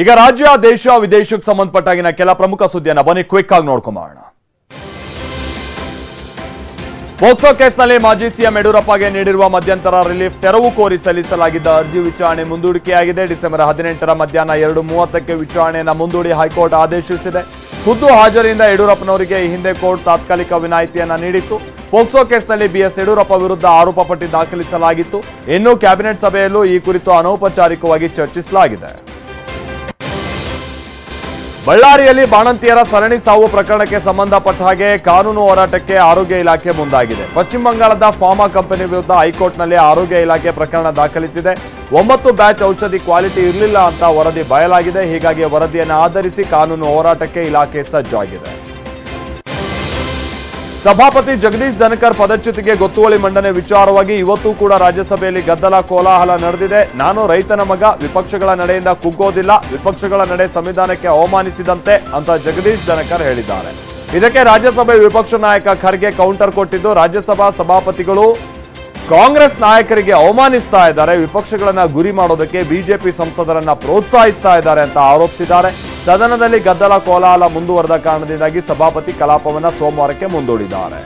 ಈಗ ರಾಜ್ಯ ದೇಶ ವಿದೇಶಕ್ಕೆ ಸಂಬಂಧಪಟ್ಟಾಗಿನ ಕೆಲ ಪ್ರಮುಖ ಸುದ್ದಿಯನ್ನ ಬನ್ನಿ ಕ್ವಿಕ್ ಆಗಿ ನೋಡ್ಕೊಂಬೋಣ. ಪೋಕ್ಸೋ ಕೇಸ್ನಲ್ಲಿ ಮಾಜಿ ಸಿಎಂ ಯಡಿಯೂರಪ್ಪಗೆ ನೀಡಿರುವ ಮಧ್ಯಂತರ ರಿಲೀಫ್ ತೆರವು ಕೋರಿ ಸಲ್ಲಿಸಲಾಗಿದ್ದ ಅರ್ಜಿ ವಿಚಾರಣೆ ಮುಂದೂಡಿಕೆಯಾಗಿದೆ. ಡಿಸೆಂಬರ್ 18 ಮಧ್ಯಾಹ್ನ 2:30ಕ್ಕೆ ವಿಚಾರಣೆಯನ್ನು ಮುಂದೂಡಿ ಹೈಕೋರ್ಟ್ ಆದೇಶಿಸಿದೆ. ಖುದ್ದು ಹಾಜರಿಯಿಂದ ಯಡಿಯೂರಪ್ಪನವರಿಗೆ ಈ ಹಿಂದೆ ಕೋರ್ಟ್ ತಾತ್ಕಾಲಿಕ ವಿನಾಯಿತಿಯನ್ನ ನೀಡಿತ್ತು. ಪೋಕ್ಸೋ ಕೇಸ್ನಲ್ಲಿ ಬಿಎಸ್ ಯಡಿಯೂರಪ್ಪ ವಿರುದ್ಧ ಆರೋಪ ಪಟ್ಟಿ ದಾಖಲಿಸಲಾಗಿತ್ತು. ಇನ್ನು ಕ್ಯಾಬಿನೆಟ್ ಸಭೆಯಲ್ಲೂ ಈ ಕುರಿತು ಅನೌಪಚಾರಿಕವಾಗಿ ಚರ್ಚಿಸಲಾಗಿದೆ. ಬಳ್ಳಾರಿಯಲ್ಲಿ ಬಾಣಂತಿಯರ ಸರಣಿ ಸಾವು ಪ್ರಕರಣಕ್ಕೆ ಸಂಬಂಧಪಟ್ಟ ಹಾಗೆ ಕಾನೂನು ಹೋರಾಟಕ್ಕೆ ಆರೋಗ್ಯ ಇಲಾಖೆ ಮುಂದಾಗಿದೆ. ಪಶ್ಚಿಮ ಬಂಗಾಳದ ಫಾರ್ಮಾ ಕಂಪನಿ ವಿರುದ್ಧ ಹೈಕೋರ್ಟ್ನಲ್ಲಿ ಆರೋಗ್ಯ ಇಲಾಖೆ ಪ್ರಕರಣ ದಾಖಲಿಸಿದೆ. 9 ಬ್ಯಾಚ್ ಔಷಧಿ ಕ್ವಾಲಿಟಿ ಇರಲಿಲ್ಲ ಅಂತ ವರದಿ ಬಯಲಾಗಿದೆ. ಹೀಗಾಗಿ ವರದಿಯನ್ನು ಆಧರಿಸಿ ಕಾನೂನು ಹೋರಾಟಕ್ಕೆ ಇಲಾಖೆ ಸಜ್ಜಾಗಿದೆ. ಸಭಾಪತಿ ಜಗದೀಶ್ ಧನಕರ್ ಪದಚ್ಯುತಿಗೆ ಗೊತ್ತುವಳಿ ಮಂಡನೆ ವಿಚಾರವಾಗಿ ಇವತ್ತು ಕೂಡ ರಾಜ್ಯಸಭೆಯಲ್ಲಿ ಗದ್ದಲ ಕೋಲಾಹಲ ನಡೆದಿದೆ. ನಾನು ರೈತನ ಮಗ, ವಿಪಕ್ಷಗಳ ನಡೆಯಿಂದ ಕುಗ್ಗೋದಿಲ್ಲ, ವಿಪಕ್ಷಗಳ ನಡೆ ಸಂವಿಧಾನಕ್ಕೆ ಅವಮಾನಿಸಿದಂತೆ ಅಂತ ಜಗದೀಶ್ ಧನಕರ್ ಹೇಳಿದ್ದಾರೆ. ಇದಕ್ಕೆ ರಾಜ್ಯಸಭೆ ವಿಪಕ್ಷ ನಾಯಕ ಖರ್ಗೆ ಕೌಂಟರ್ ಕೊಟ್ಟಿದ್ದು, ರಾಜ್ಯಸಭಾ ಸಭಾಪತಿಗಳು ಕಾಂಗ್ರೆಸ್ ನಾಯಕರಿಗೆ ಅವಮಾನಿಸ್ತಾ ಇದ್ದಾರೆ, ವಿಪಕ್ಷಗಳನ್ನ ಗುರಿ ಮಾಡೋದಕ್ಕೆ ಬಿಜೆಪಿ ಸಂಸದರನ್ನ ಪ್ರೋತ್ಸಾಹಿಸ್ತಾ ಇದ್ದಾರೆ ಅಂತ ಆರೋಪಿಸಿದ್ದಾರೆ. ಸದನದಲ್ಲಿ ಗದ್ದಲ ಕೋಲಾಹಲ ಮುಂದುವರೆದ ಕಾರಣದಿಂದಾಗಿ ಸಭಾಪತಿ ಕಲಾಪವನ್ನು ಸೋಮವಾರಕ್ಕೆ ಮುಂದೂಡಿದ್ದಾರೆ.